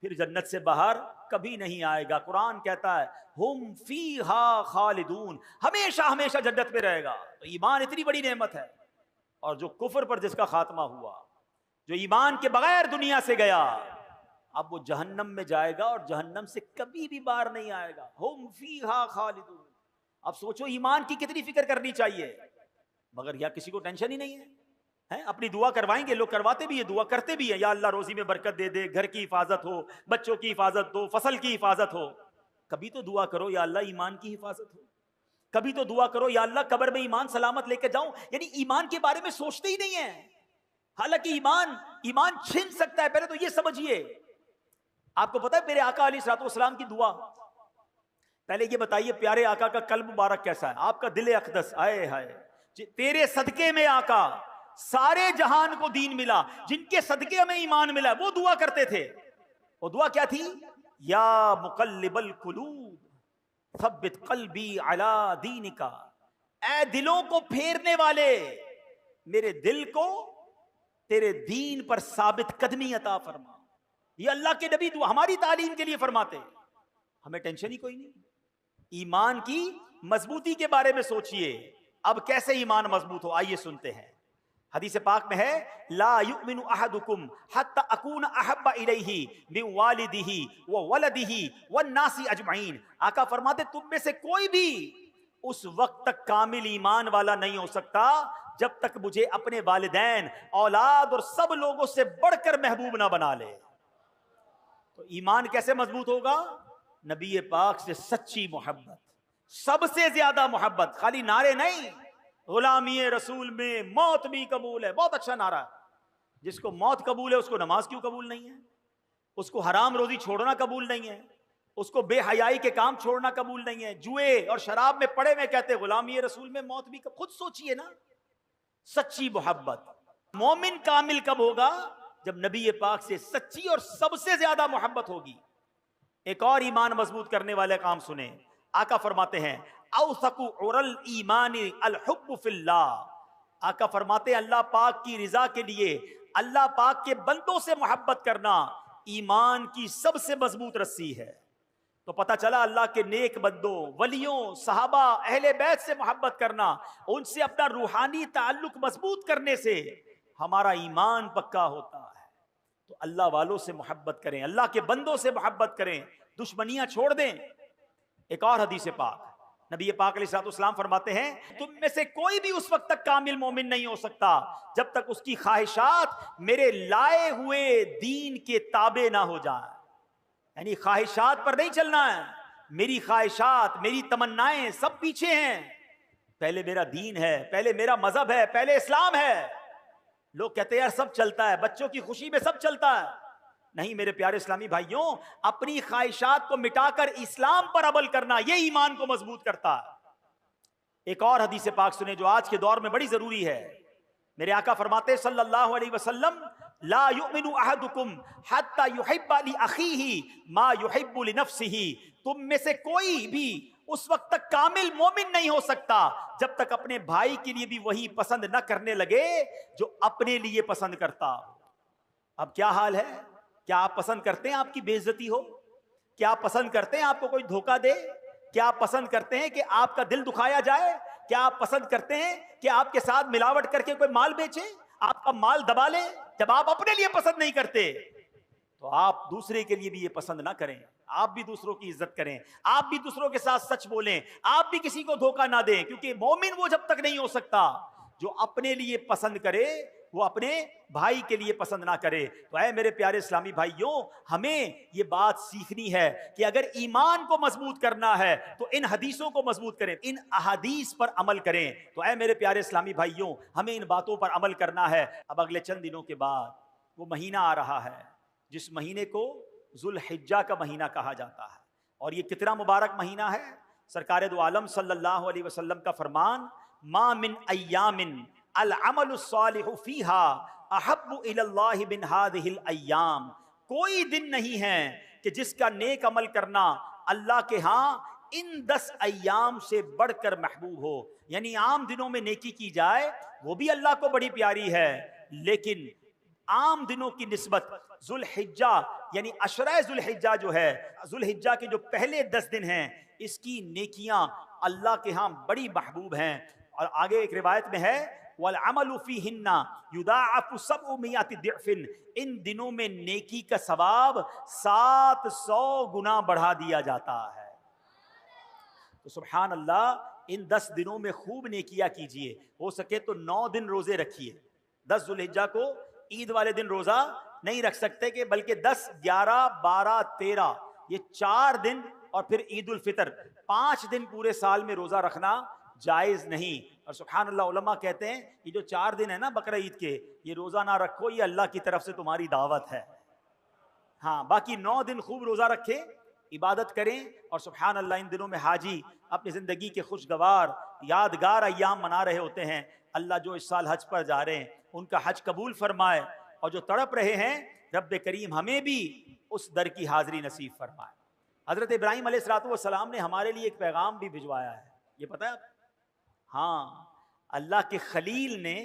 پھر جنت سے باہر کبھی نہیں آئے گا. قرآن کہتا ہے ہم فیہا خالدون, ہمیشہ ہمیشہ جنت میں رہے گا. تو ایمان اتنی بڑی نعمت ہے. اور جو کفر پر جس کا خاتمہ ہوا, جو ایمان کے بغیر دنیا سے گیا, اب وہ جہنم میں جائے گا اور جہنم سے کبھی بھی باہر نہیں آئے گا. ہم فیہا خالدون. اب سوچو ایمان کی کتنی فکر کرنی چاہیے, مگر یا کسی کو ٹینشن ہی نہیں ہے. اپنی دعا کروائیں گے, لوگ کرواتے بھی ہیں, دعا کرتے بھی ہیں, یا اللہ روزی میں برکت دے دے, گھر کی حفاظت ہو, بچوں کی حفاظت ہو, فصل کی حفاظت ہو. کبھی تو دعا کرو یا اللہ ایمان کی حفاظت ہو. کبھی تو دعا کرو یا اللہ قبر میں ایمان سلامت لے کے جاؤں. یعنی ایمان کے بارے میں سوچتے ہی نہیں ہیں. حالانکہ ایمان چھن سکتا ہے. پہلے تو یہ سمجھیے, آپ کو پتا ہے میرے آقا علیہ الصلوۃ والسلام کی دعا, پہلے یہ بتائیے پیارے آقا کا قلب مبارک کیسا ہے, آپ کا دل اقدس, آئے ہائے تیرے صدقے میں آقا سارے جہان کو دین ملا, جن کے صدقے میں ایمان ملا وہ دعا کرتے تھے. وہ دعا کیا تھی؟ یا مقلب القلوب ثبت قلبی علی دینک, اے دلوں کو پھیرنے والے میرے دل کو تیرے دین پر ثابت قدمی عطا فرما. یہ اللہ کے نبی دعا ہماری تعلیم کے لیے فرماتے. ہمیں ٹینشن ہی کوئی نہیں. ایمان کی مضبوطی کے بارے میں سوچئے. اب کیسے ایمان مضبوط ہو, آئیے سنتے ہیں. حدیث پاک میں ہے لا یؤمن احدکم حتی اکون احب الیہ من والدہ وولدہ والناس اجمعین. آقا فرماتے تم میں سے کوئی بھی اس وقت تک کامل ایمان والا نہیں ہو سکتا جب تک مجھے اپنے والدین, اولاد اور سب لوگوں سے بڑھ کر محبوب نہ بنا لے. تو ایمان کیسے مضبوط ہوگا؟ نبی پاک سے سچی محبت, سب سے زیادہ محبت. خالی نعرے نہیں, غلامی رسول میں موت بھی قبول ہے, بہت اچھا نعرہ. جس کو موت قبول ہے اس کو نماز کیوں قبول نہیں ہے؟ اس کو حرام روزی چھوڑنا قبول نہیں ہے, اس کو بے حیائی کے کام چھوڑنا قبول نہیں ہے, جوئے اور شراب میں پڑے میں کہتے غلامی رسول میں موت بھی. خود سوچئے نا, سچی محبت. مومن کامل کب ہوگا؟ جب نبی پاک سے سچی اور سب سے زیادہ محبت ہوگی. ایک اور ایمان مضبوط کرنے والے کام سنیں. آقا فرماتے ہیں اوثق عرل ایمان الحب فی اللہ. آقا فرماتے ہیں اللہ پاک کی رضا کے لیے اللہ پاک کے بندوں سے محبت کرنا ایمان کی سب سے مضبوط رسی ہے. تو پتہ چلا اللہ کے نیک بندوں, ولیوں, صحابہ, اہل بیت سے محبت کرنا, ان سے اپنا روحانی تعلق مضبوط کرنے سے ہمارا ایمان پکا ہوتا ہے. تو اللہ والوں سے محبت کریں, اللہ کے بندوں سے محبت کریں, دشمنیاں چھوڑ دیں. ایک اور حدیث پاک نبی پاک علیہ الصلوۃ والسلام فرماتے ہیں تم میں سے کوئی بھی اس وقت تک کامل مومن نہیں ہو سکتا جب تک اس کی خواہشات میرے لائے ہوئے دین کے تابع نہ ہو جائیں. یعنی خواہشات پر نہیں چلنا ہے. میری خواہشات, میری تمنائیں سب پیچھے ہیں. پہلے میرا دین ہے, پہلے میرا مذہب ہے, پہلے اسلام ہے. لوگ کہتے ہیں یار سب چلتا ہے, بچوں کی خوشی میں سب چلتا ہے. نہیں میرے پیارے اسلامی بھائیوں, اپنی خواہشات کو مٹا کر اسلام پر عمل کرنا یہ ایمان کو مضبوط کرتا ہے. ایک اور حدیث پاک سنیں جو آج کے دور میں بڑی ضروری ہے. میرے آقا فرماتے صلی اللہ علیہ وسلم لا یؤمن احدکم حتی یحب لاخیہ ما یحب لنفسہ. تم میں سے کوئی بھی اس وقت تک کامل مومن نہیں ہو سکتا جب تک اپنے بھائی کے لیے بھی وہی پسند نہ کرنے لگے جو اپنے لیے پسند کرتا. اب کیا حال ہے؟ کیا آپ پسند کرتے ہیں آپ کی بے عزتی ہو؟ کیا آپ پسند کرتے ہیں آپ کو کوئی دھوکہ دے؟ کیا آپ پسند کرتے ہیں کہ آپ کا دل دکھایا جائے؟ کیا آپ پسند کرتے ہیں کہ آپ کے ساتھ ملاوٹ کر کے کوئی مال بیچے, آپ کا مال دبا لے؟ جب آپ اپنے لیے پسند نہیں کرتے تو آپ دوسرے کے لیے بھی یہ پسند نہ کریں. آپ بھی دوسروں کی عزت کریں, آپ بھی دوسروں کے ساتھ سچ بولیں, آپ بھی کسی کو دھوکہ نہ دیں. کیونکہ مومن وہ جب تک نہیں ہو سکتا جو اپنے لیے پسند کرے وہ اپنے بھائی کے لیے پسند نہ کرے. تو اے میرے پیارے اسلامی بھائیوں, ہمیں یہ بات سیکھنی ہے کہ اگر ایمان کو مضبوط کرنا ہے تو ان حدیثوں کو مضبوط کریں, ان احادیث پر عمل کریں. تو اے میرے پیارے اسلامی بھائیوں, ہمیں ان باتوں پر عمل کرنا ہے. اب اگلے چند دنوں کے بعد وہ مہینہ آ رہا ہے جس مہینے کو ذوالحجہ کا مہینہ کہا جاتا ہے. اور یہ کتنا مبارک مہینہ ہے. سرکار دو عالم صلی اللہ علیہ وسلم کا فرمان ما من ایام العمل الصالح فیہا احب الی اللہ من ہذہ الایام. کوئی دن نہیں ہے کہ جس کا نیک عمل کرنا اللہ کے ہاں ان 10 ایام سے بڑھ کر محبوب ہو. یعنی عام دنوں میں نیکی کی جائے وہ بھی اللہ کو بڑی پیاری ہے, لیکن عام دنوں کی نسبت ذوالحجہ یعنی عشرہ ذوالحجہ جو ہے، ذوالحجہ کے جو پہلے 10 دن ہیں، اس کی نیکیاں اللہ کے ہاں بڑی محبوب ہیں۔ اور آگے ایک روایت میں ہے وَالْعَمَلُ فِيهِنَّ يُضَاعَفُ 700 ضِعْفٍ، ان دنوں میں نیکی کا ثواب 700 گنا بڑھا دیا جاتا ہے۔ تو سبحان اللہ، ان 10 دنوں میں خوب نیکیاں کیجئے، ہو سکے تو 9 دن روزے رکھیے۔ 10 ذوالحجہ کو عید والے دن روزہ نہیں رکھ سکتے کہ بلکہ 10، 11، 12، 13 یہ 4 دن، اور پھر عید الفطر 5 دن پورے سال میں روزہ رکھنا جائز نہیں۔ اور سبحان اللہ، علماء کہتے ہیں یہ جو 4 دن ہے نا بقرہ عید کے، یہ روزہ نہ رکھو، یہ اللہ کی طرف سے تمہاری دعوت ہے۔ ہاں، باقی 9 دن خوب روزہ رکھیں، عبادت کریں، اور سبحان اللہ ان دنوں میں حاجی اپنی زندگی کے خوشگوار یادگار ایام منا رہے ہوتے ہیں۔ اللہ جو اس سال حج پر جا رہے ہیں ان کا حج قبول فرمائے، اور جو تڑپ رہے ہیں رب کریم ہمیں بھی اس در کی حاضری نصیب فرمائے۔ حضرت ابراہیم علیہ السلام نے ہمارے لیے ایک پیغام بھی بھجوایا ہے، یہ پتہ ہے آپ؟ ہاں، اللہ کے خلیل نے،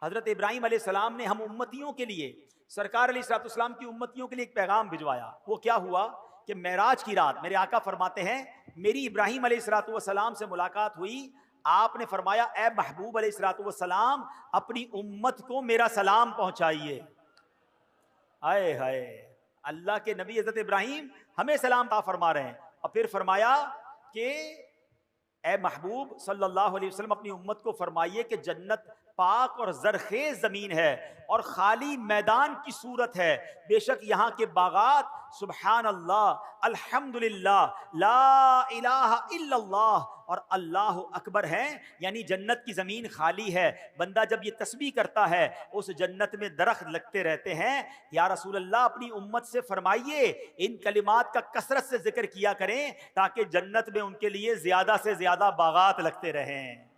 حضرت ابراہیم علیہ السلام نے ہم امتیوں کے لیے، سرکار علیہ السلام کی امتیوں کے لیے ایک پیغام بھجوایا۔ وہ کیا ہوا کہ معراج کی رات میرے آقا فرماتے ہیں میری ابراہیم علیہ السلام سے ملاقات ہوئی، آپ نے فرمایا اے محبوب علیہ السلام اپنی امت کو میرا سلام پہنچائیے۔ آئے ہائے، اللہ کے نبی حضرت ابراہیم ہمیں سلام عطا فرما رہے ہیں، اور پھر فرمایا کہ اے محبوب صلی اللہ علیہ وسلم اپنی امت کو فرمائیے کہ جنت پاک اور زرخیز زمین ہے اور خالی میدان کی صورت ہے، بے شک یہاں کے باغات سبحان اللہ، الحمدللہ، لا الہ الا اللہ اور اللہ اکبر ہیں، یعنی جنت کی زمین خالی ہے۔ بندہ جب یہ تسبیح کرتا ہے اس جنت میں درخت لگتے رہتے ہیں۔ یا رسول اللہ اپنی امت سے فرمائیے ان کلمات کا کثرت سے ذکر کیا کریں تاکہ جنت میں ان کے لیے زیادہ سے زیادہ باغات لگتے رہیں۔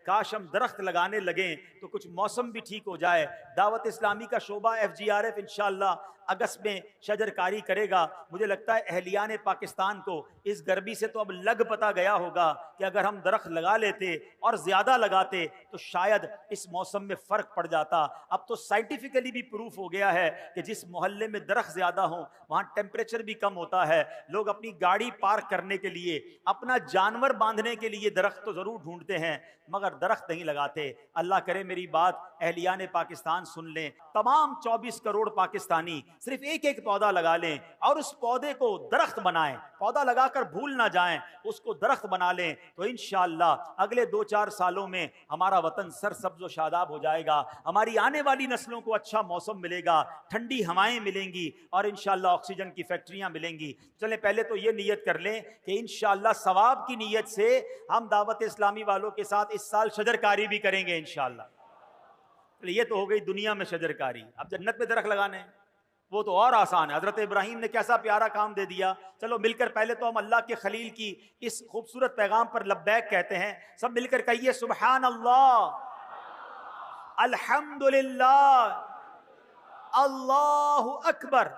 کاش ہم درخت لگانے لگیں تو کچھ موسم بھی ٹھیک ہو جائے۔ دعوت اسلامی کا شعبہ FGRF انشاءاللہ اگست میں شجر کاری کرے گا۔ مجھے لگتا ہے اہلیان پاکستان کو اس گرمی سے تو اب لگ پتا گیا ہوگا کہ اگر ہم درخت لگا لیتے اور زیادہ لگاتے تو شاید اس موسم میں فرق پڑ جاتا۔ اب تو سائنٹیفکلی بھی پروف ہو گیا ہے کہ جس محلے میں درخت زیادہ ہوں وہاں ٹیمپریچر بھی کم ہوتا ہے۔ لوگ اپنی گاڑی پارک کرنے کے لیے، اپنا جانور باندھنے کے لیے درخت تو ضرور ڈھونڈتے ہیں مگر درخت نہیں لگاتے۔ اللہ کرے میری بات اہلیان پاکستان سن لیں، تمام 24 کروڑ پاکستانی صرف ایک ایک پودا لگا لیں اور اس پودے کو درخت بنائیں، پودا لگا کر بھول نہ جائیں، اس کو درخت بنا لیں تو انشاءاللہ اگلے 2-4 سالوں میں ہمارا وطن سرسبز و شاداب ہو جائے گا، ہماری آنے والی نسلوں کو اچھا موسم ملے گا، ٹھنڈی ہوائیں ملیں گی اور انشاءاللہ آکسیجن کی فیکٹریاں ملیں گی۔ چلیں پہلے تو یہ نیت کر لیں کہ انشاءاللہ ثواب کی نیت سے ہم دعوت اسلامی والوں کے ساتھ اس سال شجر کاری بھی کریں گے انشاءاللہ۔ یہ تو ہو گئی دنیا میں شجر کاری، اب جنت میں درخت لگانے ہیں وہ تو اور آسان ہے۔ حضرت ابراہیم نے کیسا پیارا کام دے دیا۔ چلو مل کر پہلے تو ہم اللہ کے خلیل کی اس خوبصورت پیغام پر لبیک کہتے ہیں، سب مل کر کہیے سبحان اللہ، الحمدللہ، اللہ اکبر۔